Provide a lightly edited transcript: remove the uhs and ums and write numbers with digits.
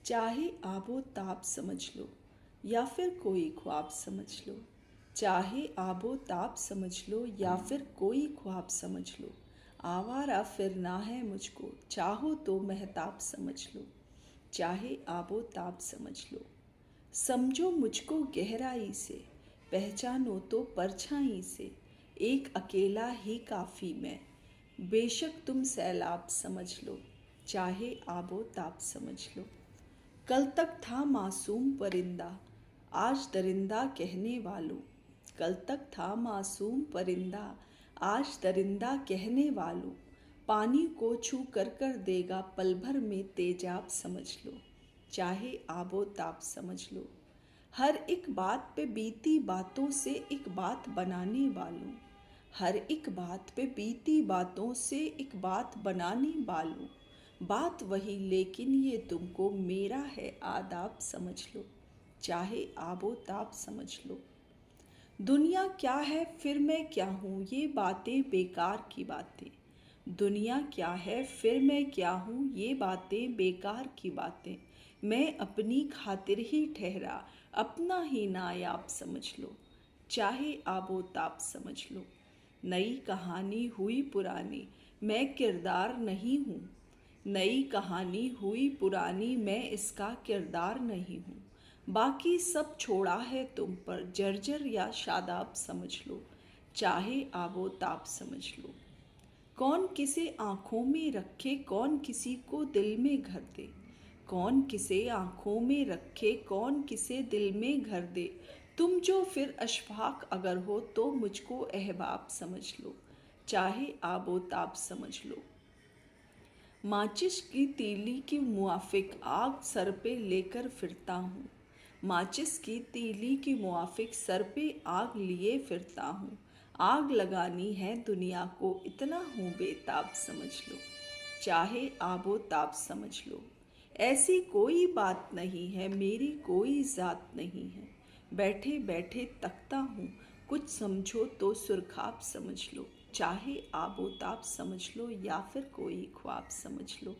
चाहे आबो ताप समझ लो या फिर कोई ख्वाब समझ लो। चाहे आबो ताप समझ लो या फिर कोई ख्वाब समझ लो। आवारा फिरना है मुझको, चाहो तो महताब समझ लो। चाहे आबो ताप समझ लो। समझो मुझको गहराई से, पहचानो तो परछाई से। एक अकेला ही काफ़ी मैं, बेशक तुम सैलाब समझ लो। चाहे आबो ताप समझ लो। कल तक था मासूम परिंदा, आज दरिंदा कहने वालों। कल तक था मासूम परिंदा, आज दरिंदा कहने वालों। पानी को छू कर कर देगा पल भर में तेजाब समझ लो। चाहे आबो ताप समझ लो। हर एक बात पे बीती बातों से एक बात बनाने वालों। हर एक बात पे बीती बातों से एक बात बनाने वालों। बात वही लेकिन ये तुमको मेरा है आदाब समझ लो। चाहे आबो ताप समझ लो। दुनिया क्या है फिर मैं क्या हूँ, ये बातें बेकार की बातें। दुनिया क्या है फिर मैं क्या हूँ, ये बातें बेकार की बातें। मैं अपनी खातिर ही ठहरा, अपना ही नायाब समझ लो। चाहे आबो ताप समझ लो। नई कहानी हुई पुरानी, मैं किरदार नहीं हूँ। नई कहानी हुई पुरानी, मैं इसका किरदार नहीं हूँ। बाकी सब छोड़ा है तुम पर, जर्जर या शादाब समझ लो। चाहे आबो ताप समझ लो। कौन किसे आँखों में रखे, कौन किसी को दिल में घर दे। कौन किसे आँखों में रखे, कौन किसे दिल में घर दे। तुम जो फिर अशफाक अगर हो तो मुझको अहबाब समझ लो। चाहे आबो ताप समझ लो। माचिस की तीली के मुआफिक आग सर पे लेकर फिरता हूँ। माचिस की तीली के मुआफिक सर पे आग लिए फिरता हूँ। आग लगानी है दुनिया को, इतना हूँ बेताब समझ लो। चाहे आबो ताप समझ लो। ऐसी कोई बात नहीं है, मेरी कोई ज़ात नहीं है। बैठे बैठे तकता हूँ, कुछ समझो तो सुरखाब समझ लो। चाहे आबो ताप समझ लो या फिर कोई ख्वाब समझ लो।